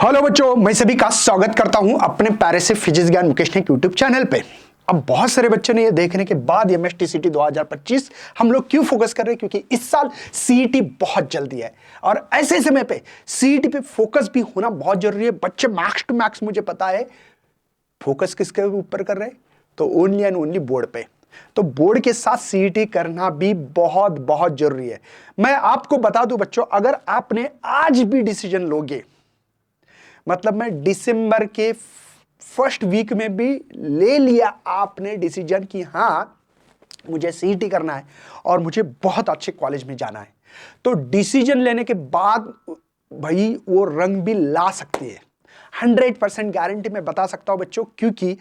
Hello बच्चों, मैं सभी का स्वागत करता हूं अपने प्यारे से फिजिक्स ज्ञान मुकेश ने यूट्यूब चैनल पे। अब बहुत सारे बच्चों ने ये देखने के बाद एमएसटी सीटी 2025 हम लोग क्यों फोकस कर रहे हैं, क्योंकि इस साल सीईटी बहुत जल्दी है और ऐसे समय पे सीईटी पे फोकस भी होना बहुत जरूरी है। बच्चे मैक्स टू मैक्स, मुझे पता है, फोकस किसके ऊपर कर रहे हैं, तो ओनली एंड ओनली बोर्ड पे। तो बोर्ड के साथ सीईटी करना भी बहुत बहुत जरूरी है। मैं आपको बता दूं बच्चों, अगर आपने आज भी डिसीजन लोगे, मतलब मैं दिसंबर के फर्स्ट वीक में भी ले लिया आपने डिसीजन कि हां मुझे सीईटी करना है और मुझे बहुत अच्छे कॉलेज में जाना है, तो डिसीजन लेने के बाद भाई वो रंग भी ला सकती है। 100% गारंटी मैं बता सकता हूं बच्चों, क्योंकि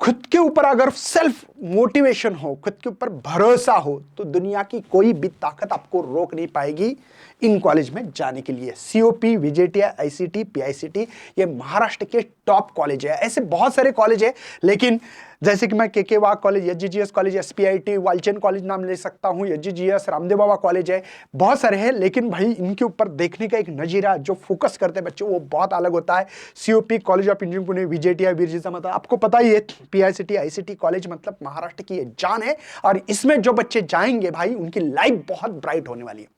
खुद के ऊपर अगर सेल्फ मोटिवेशन हो, खुद के ऊपर भरोसा हो, तो दुनिया की कोई भी ताकत आपको रोक नहीं पाएगी इन कॉलेज में जाने के लिए। सीओपी, विजेटिया, आईसीटी, पीआईसीटी, ये महाराष्ट्र के टॉप कॉलेज है। ऐसे बहुत सारे कॉलेज है, लेकिन जैसे कि मैं के वाघ college, एचजीजीएस college, SPIT, Walchand college नाम ले सकता हूं, एचजीजीएस, रामदेव बाबा कॉलेज है, बहुत सारे हैं। लेकिन भाई इनके ऊपर देखने का एक नजीरा जो फोकस करते हैं बच्चों, वो बहुत अलग होता है। COP, college of engineering Pune, विजेटिया, वीरजिता, मतलब आपको पता ही है, पीआईसीटी, आईसीटी कॉलेज मतलब महाराष्ट्र की ये जान है। और इसमें जो बच्चे जाएंगे भाई, उनकी लाइफ बहुत ब्राइट होने वाली है।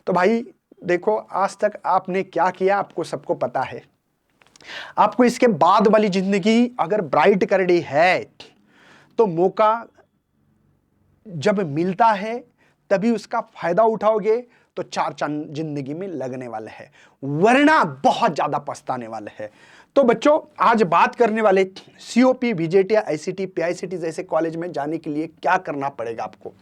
तो भाई देखो, आज तक आपने क्या किया आपको सबको पता है। आपको इसके बाद वाली जिंदगी अगर ब्राइट करनी है, तो मौका जब मिलता है तभी उसका फायदा उठाओगे, तो चार चांद जिंदगी में लगने वाले हैं, वरना बहुत ज्यादा पछताने वाले हैं। तो बच्चों, आज बात करने वाले सीओपी, विजेटिया, आईसीटी, पीआईसीटी जैसे कॉलेज में जाने के लिए क्या करना पड़ेगा आपको।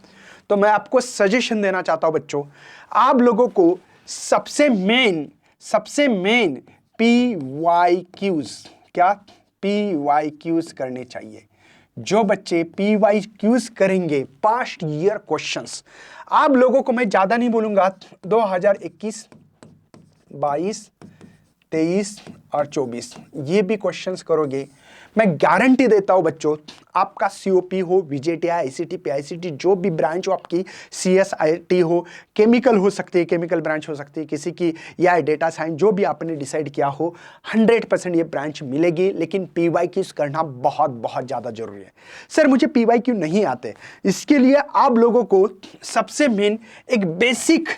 तो मैं आपको सजेशन देना चाहता हूं बच्चों, आप लोगों को सबसे मेन PYQs, क्या PYQs करने चाहिए। जो बच्चे PYQs करेंगे, पास्ट ईयर क्वेश्चंस, आप लोगों को मैं ज्यादा नहीं बोलूंगा, 2021, 22, 23 और 24 ये भी क्वेश्चंस करोगे, मैं गारंटी देता हूं बच्चों, आपका सीओपी हो, विजेटिया, आईसीटी, पीआईसीटी, जो भी ब्रांच हो आपकी, सीएसआईटी हो, केमिकल हो सकती है, केमिकल ब्रांच हो सकती है किसी की, या डेटा साइंस, जो भी आपने डिसाइड किया हो, 100% ये ब्रांच मिलेगी। लेकिन पीवाईक्यूज करना बहुत बहुत ज्यादा जरूरी है। सर मुझे पीवाईक्यू नहीं आते, इसके लिए आप लोगों को सबसे मेन एक बेसिक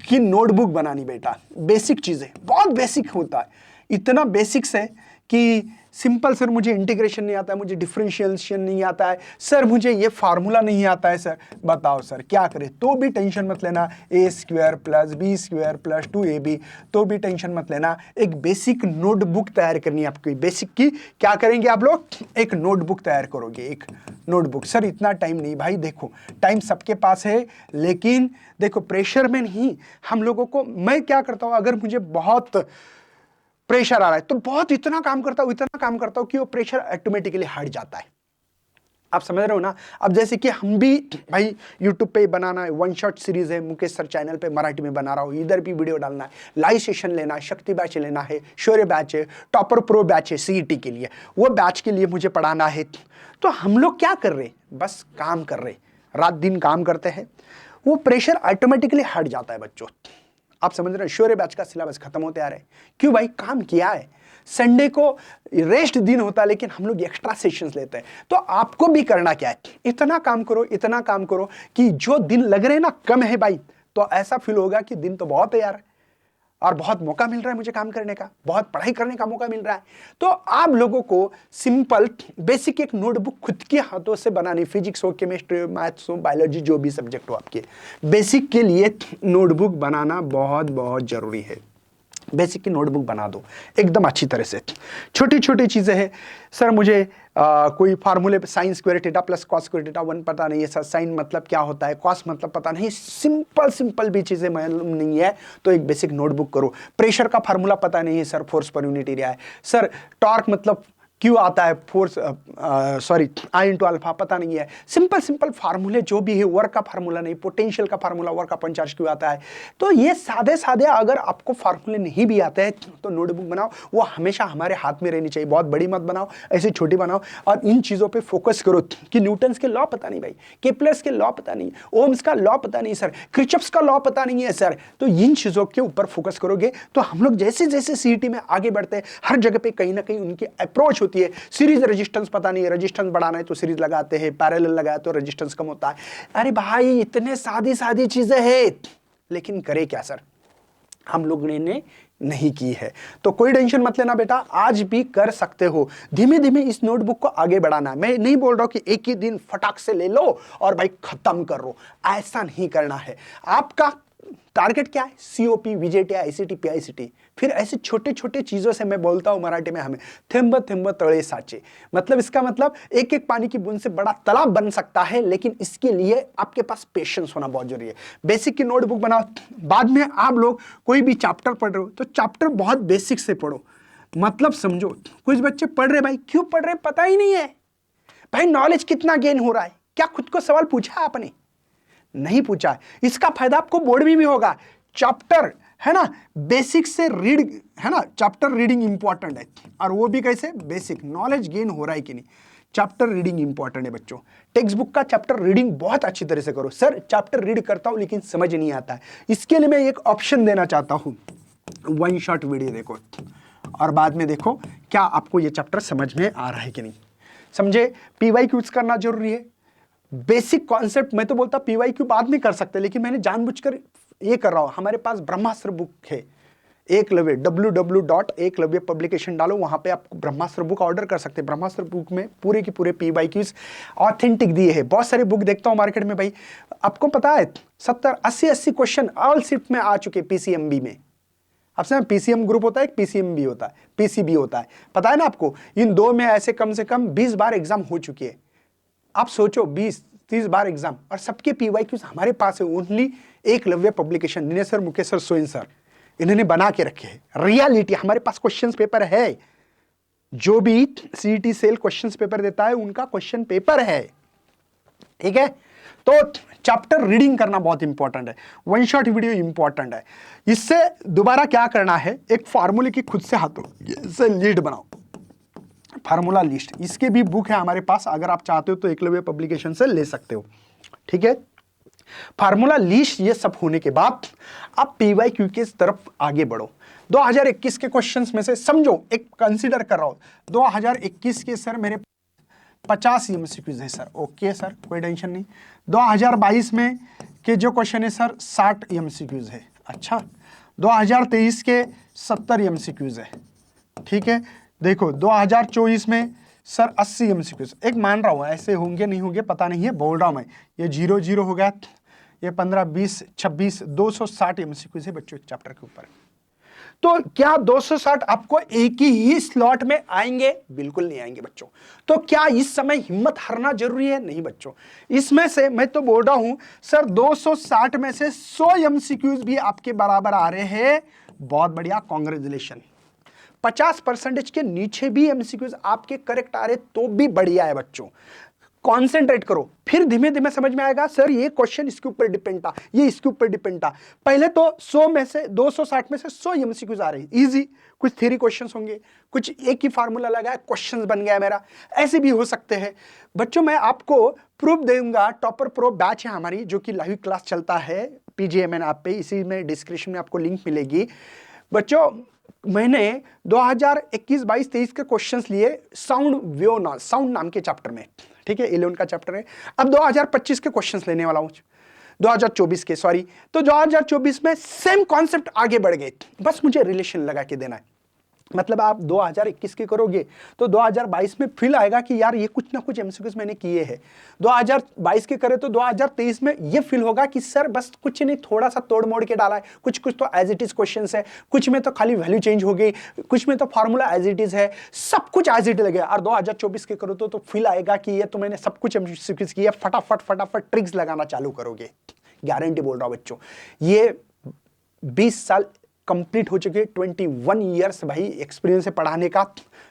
की नोटबुक बनानी बेटा। बेसिक चीजें बहुत बेसिक होता है, इतना बेसिक्स है कि सिंपल, सर मुझे इंटीग्रेशन नहीं आता है, मुझे डिफरेंशिएशन नहीं आता है, सर मुझे ये फार्मूला नहीं आता है, सर बताओ सर क्या करें। तो भी टेंशन मत लेना, a² + b² + 2ab, तो भी टेंशन मत लेना। एक बेसिक नोटबुक तैयार करनी है आपकी। बेसिक की क्या करेंगे आप लोग, एक नोटबुक तैयार करोगे, एक नोटबुक। सर इतना टाइम नहीं, भाई देखो टाइम सबके पास है, लेकिन देखो प्रेशर में नहीं हम लोगों को। मैं क्या करता हूं, अगर मुझे बहुत प्रेशर आ रहा है तो बहुत इतना काम करता हूं कि वो प्रेशर ऑटोमेटिकली हट जाता है। आप समझ रहे हो ना। अब जैसे कि हम भी भाई यूट्यूब पे बनाना है, वन शॉट सीरीज है, मुकेश सर चैनल पे मराठी में बना रहा हूं, इधर भी वीडियो डालना है, लाइव सेशन लेना है, शक्ति बैच लेना है, शौर्य बैच है, टॉपर प्रो बैच है सीईटी के लिए, वो बैच के लिए मुझे पढ़ाना है। तो हम लोग क्या कर रहे, बस काम कर रहे, रात दिन काम करते हैं, वो प्रेशर ऑटोमेटिकली हट जाता है बच्चों। आप समझ रहे हैं, शौर्य बैच का सिलेबस खत्म होते आ रहे हैं, क्यों भाई, काम किया है। संडे को रेस्ट दिन होता है, लेकिन हम लोग एक्स्ट्रा सेशंस लेते हैं। तो आपको भी करना क्या है, इतना काम करो कि जो दिन लग रहे हैं ना कम है भाई, तो ऐसा फील होगा कि दिन तो बहुत है यार, और बहुत मौका मिल रहा है मुझे काम करने का, बहुत पढ़ाई करने का मौका मिल रहा है। तो आप लोगों को सिंपल बेसिक एक नोटबुक खुद के हाथों से बनानी, फिजिक्स हो, केमिस्ट्री हो, मैथ्स हो, बायोलॉजी, जो भी सब्जेक्ट हो आपके, बेसिक के लिए नोटबुक बनाना बहुत बहुत जरूरी है। बेसिक की नोटबुक बना दो एकदम अच्छी तरह से। छोटी छोटी चीजें हैं, सर मुझे कोई फार्मूले sine square theta plus cos square theta 1 पता नहीं है सर, साइन मतलब क्या होता है, कॉस मतलब पता नहीं, सिंपल भी चीजें मालूम नहीं है, तो एक बेसिक नोटबुक करो। प्रेशर का फार्मूला पता नहीं है sir, force per unit area है, सर टॉर्क मतलब क्यों आता है force, sorry I into alpha पता नहीं है, सिंपल सिंपल फार्मूले जो भी है, वर्क का फार्मूला नहीं, पोटेंशियल का फार्मूला, वर्क अपॉन चार्ज क्यों आता है। तो ये सादे सादे अगर आपको फार्मूले नहीं भी आते हैं तो नोटबुक बनाओ, वो हमेशा हमारे हाथ में रहनी चाहिए, बहुत बड़ी मत बनाओ, ऐसी छोटी बनाओ, और इन चीजों पे फोकस करो कि न्यूटन्स के लॉ पता नहीं भाई, केपलर्स के लॉ पता नहीं, ओम्स का लॉ पता नहीं सर, क्रिचफ्स का लॉ पता नहीं है सर। तो इन चीजों के ऊपर फोकस करोगे तो हम लोग जैसे जैसे सीईटी में आगे बढ़ते हैं, हर जगह पे कहीं ना कहीं उनकी अप्रोच होती है। सीरीज रेजिस्टेंस पता नहीं है, रेजिस्टेंस बढ़ाना है तो सीरीज लगाते हैं, पैरेलल लगाया तो रेजिस्टेंस कम होता है। अरे भाई इतने सादी सादी चीजें हैं, लेकिन करे क्या सर, हम लोग ने नहीं की है। तो कोई टेंशन मत लेना बेटा, आज भी कर सकते हो। धीमे धीमे इस नोटबुक को आगे बढ़ाना है। मैं नहीं बोल रहा हूं कि एक ही दिन फटाक से ले लो और भाई खत्म कर लो, ऐसा नहीं करना है। आपका टारगेट क्या है, सीओपी, वीजेटी, आईसीटी, पीआईसीटी। फिर ऐसे छोटे छोटे चीजों से मैं बोलता हूं मराठी में, हमें थेंब थेंब तळे साचे, मतलब इसका मतलब एक एक पानी की बूंद से बड़ा तालाब बन सकता है, लेकिन इसके लिए आपके पास पेशेंस होना बहुत जरूरी है। बेसिक की नोटबुक बनाओ, बाद में आप लोग कोई भी चैप्टर पढ़ रहे हो तो चैप्टर बहुत बेसिक से पढ़ो, मतलब समझो। कुछ बच्चे पढ़ रहे, भाई क्यों पढ़ रहे पता ही नहीं है, भाई नॉलेज कितना गेन हो रहा है, क्या खुद को सवाल पूछा आपने, नहीं पूछा है। इसका फायदा आपको बोर्ड में भी होगा। चैप्टर है ना, बेसिक से रीड है ना, चैप्टर रीडिंग इंपॉर्टेंट है, और वो भी कैसे, बेसिक नॉलेज गेन हो रहा है कि नहीं, चैप्टर रीडिंग इंपॉर्टेंट है बच्चों। टेक्स्ट बुक का चैप्टर रीडिंग बहुत अच्छी तरह से करो। सर चैप्टर रीड करता हूं लेकिन समझ नहीं आता है, इसके लिए मैं एक ऑप्शन देना चाहता हूं, वन शॉट वीडियो देखो और बाद में देखो क्या आपको ये चैप्टर समझ में आ रहा है कि नहीं। समझे, पीवाईक्यूज करना जरूरी है, बेसिक कॉन्सेप्ट। मैं तो बोलता पीवाईक्यू बाद में कर सकते, लेकिन मैंने जानबूझकर ये कर रहा हूं। हमारे पास ब्रह्मास्त्र बुक है, एकलव्य, www.एकलव्य पब्लिकेशन डालो, वहां पे आप ब्रह्मास्त्र बुक ऑर्डर कर सकते हैं। ब्रह्मास्त्र बुक में पूरे की पूरे पीवाईक्यूज ऑथेंटिक दिए हैं। बहुत सारे बुक देखता हूं मार्केट में भाई, आपको पता है 70-80 क्वेश्चन ऑल शिफ्ट में आ चुके पीसीएमबी में। आपसे पीसीएम ग्रुप होता है, पीसीएमबी होता है, पीसीबी होता है, पता है ना आपको। इन दो में ऐसे कम से कम 20 बार एग्जाम हो चुकी है। आप सोचो 20-30 बार एग्जाम, और सबके पीवाईक्यूज हमारे पास है। Only Eklavya publication, Dinesh sir, Mukesh sir, सोइन सर, इन्होंने बना के रखे हैं। रियलिटी हमारे पास क्वेश्चन पेपर है, जो भी सीईटी सेल क्वेश्चन पेपर देता है उनका क्वेश्चन पेपर है, ठीक है। तो चैप्टर रीडिंग करना बहुत इंपॉर्टेंट है, वन शॉट वीडियो इंपॉर्टेंट है। इससे दोबारा क्या करना है, एक फार्मूले की खुद से हाथों से लीड बनाओ, फार्मूला लिस्ट। इसके भी बुक है हमारे पास, अगर आप चाहते हो तो एकलव्य पब्लिकेशन से ले सकते हो, ठीक है। फार्मूला लिस्ट ये सब होने के बाद आप पीवाईक्यू के तरफ आगे बढ़ो। 2021 के क्वेश्चंस में से समझो, एक कंसीडर कर रहा हूं 2021 के सर मेरे 50 एमसीक्यूज है सर, ओके सर कोई टेंशन नहीं। 2022 में के जो क्वेश्चन है सर 60 एमसीक्यूज है, अच्छा। 2023 के 70 एमसीक्यूज है, ठीक है। देखो 2024 में सर 80 एमसीक्यूज, एक मान रहा हूं, ऐसे होंगे नहीं होंगे पता नहीं है, बोल रहा हूं मैं। ये 0-0 हो गया, ये 15, 20, 26, 260 एमसीक्यूज है बच्चों एक चैप्टर के ऊपर। तो क्या 260 आपको एक ही स्लॉट में आएंगे? बिल्कुल नहीं आएंगे बच्चों। तो क्या इस समय हिम्मत हारना जरूरी है? नहीं बच्चों। इसमें से मैं तो बोल रहा हूं सर 260 में से 100 एमसीक्यूज भी आपके बराबर आ रहे हैं, बहुत बढ़िया, कांग्रेचुलेशन। 50% के नीचे भी एमसीक्यूज आपके करेक्ट आ रहे तो भी बढ़िया है बच्चों। कॉन्सेंट्रेट करो, फिर धीमे धीमे समझ में आएगा सर ये क्वेश्चन इसके ऊपर डिपेंड था, ये इसके ऊपर डिपेंड था। पहले तो 100 में से 260 में से 100 एमसीक्यूज आ रहे हैं, इजी। कुछ थ्योरी क्वेश्चंस होंगे, कुछ एक ही फार्मूला लगाया क्वेश्चंस बन गया मेरा, ऐसे भी हो सकते हैं बच्चों। मैं आपको प्रूफ दूंगा, टॉपर प्रो बैच है हमारी, जो कि लाइव क्लास चलता है पीजीएमएन ऐप पे, इसी में डिस्क्रिप्शन में आपको लिंक मिलेगी बच्चों। मैंने 2021, 22, 23 के क्वेश्चंस लिए साउंड नाम के चैप्टर में, ठीक है, 11 का चैप्टर है। अब 2025 के क्वेश्चंस लेने वाला हूं, 2024 के, सॉरी। तो 2024 में सेम कॉन्सेप्ट आगे बढ़ गए, बस मुझे रिलेशन लगा के देना है। मतलब आप 2021 के करोगे तो 2022 में फील आएगा कि यार ये कुछ ना कुछ एमसीक्यूज मैंने किए हैं। 2022 के करे तो 2023 में ये फील होगा कि सर बस कुछ नहीं, थोड़ा सा तोड़ मोड़ के डाला है, कुछ कुछ तो एज इट इज क्वेश्चंस है, कुछ में तो खाली वैल्यू चेंज हो गई, कुछ में तो फार्मूला एज इट इज है, सब कुछ एज इट लगे। और 2024 के करो तो फील आएगा कि ये तो मैंने सब कुछ एमसीक्यूज किया, फटाफट ट्रिक्स लगाना चालू करोगे, गारंटी बोल रहा हूं बच्चों। ये 20 साल कंप्लीट हो चुके 21 ईयर्स भाई एक्सपीरियंस है पढ़ाने का,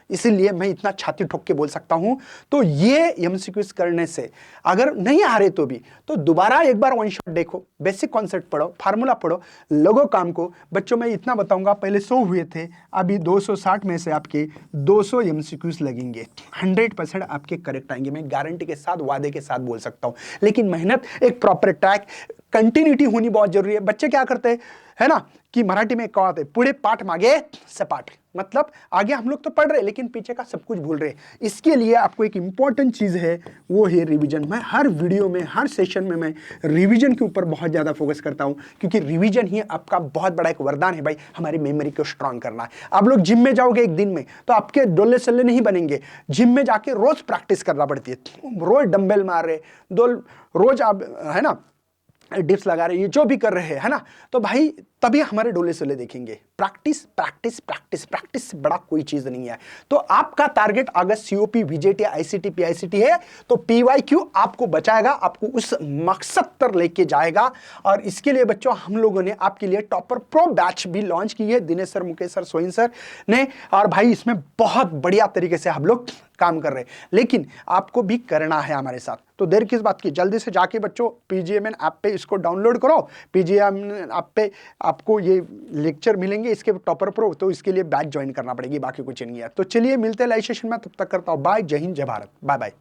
इसीलिए मैं इतना छाती ठोक के बोल सकता हूं। तो ये एमसीक्यूज करने से अगर नहीं आ रहे तो भी तो दोबारा एक बार वन शॉट देखो, बेसिक कॉन्सेप्ट पढ़ो, फार्मूला पढ़ो, लगो काम को। बच्चों मैं इतना बताऊंगा, पहले 100 हुए थे, अभी 260 में से आपके 200 एमसीक्यूज लगेंगे, 100% आपके करेक्ट आएंगे, मैं गारंटी के साथ वादे के साथ बोल सकता हूं। लेकिन मेहनत, एक प्रॉपर ट्रैक, कंटिन्यूटी होनी बहुत जरूरी है। बच्चे क्या करते हैं है ना कि मराठी में कहते हैं पुढे पाठ मागे सपाट, मतलब आगे हम लोग तो पढ़ रहे लेकिन पीछे का सब कुछ भूल रहे। इसके लिए आपको एक इंपॉर्टेंट चीज है, वो है रिवीजन। मैं हर वीडियो में, हर सेशन में मैं रिवीजन के ऊपर बहुत ज्यादा फोकस करता हूं, क्योंकि रिवीजन ही आपका बहुत बड़ा एक वरदान है भाई, हमारी मेमोरी को स्ट्रांग करना है। आप लोग जिम में जाओगे एक दिन में तो आपके डोले सल्ले नहीं बनेंगे, जिम में जाके रोज प्रैक्टिस करना पड़ती है, रोज डंबल मार रहे, रोज आप है ना डिप्स लगा रहे, ये जो भी कर रहे हैं है ना, तो भाई तभी हमारे डोले सोले देखेंगे। प्रैक्टिस प्रैक्टिस प्रैक्टिस प्रैक्टिस से बड़ा कोई चीज नहीं है। तो आपका टारगेट अगर सीओपी, वीजेटी, आईसीटी, पीआईसीटी है तो पीवाईक्यू आपको बचाएगा, आपको उस मकसद पर लेके जाएगा। और इसके लिए बच्चों हम लोगों ने आपके लिए टॉपर प्रो बैच भी लॉन्च की है, दिनेश सर, मुकेश सर, सोइन सर ने। और भाई इसमें बहुत बढ़िया तरीके से हम लोग काम कर रहे हैं, लेकिन आपको भी करना है हमारे साथ। तो देर किस बात की, जल्दी से जाके बच्चों पीजीएमएन ऐप पे इसको डाउनलोड करो। पीजीएमएन ऐप पे आपको ये लेक्चर मिलेंगे इसके टॉपर प्रो, तो इसके लिए बैच ज्वाइन करना पड़ेगी, बाकी कुछ नहीं है। तो चलिए मिलते हैं लाइव सेशन में, तब तक करता हूं बाय, जय हिंद, जय भारत, बाय बाय।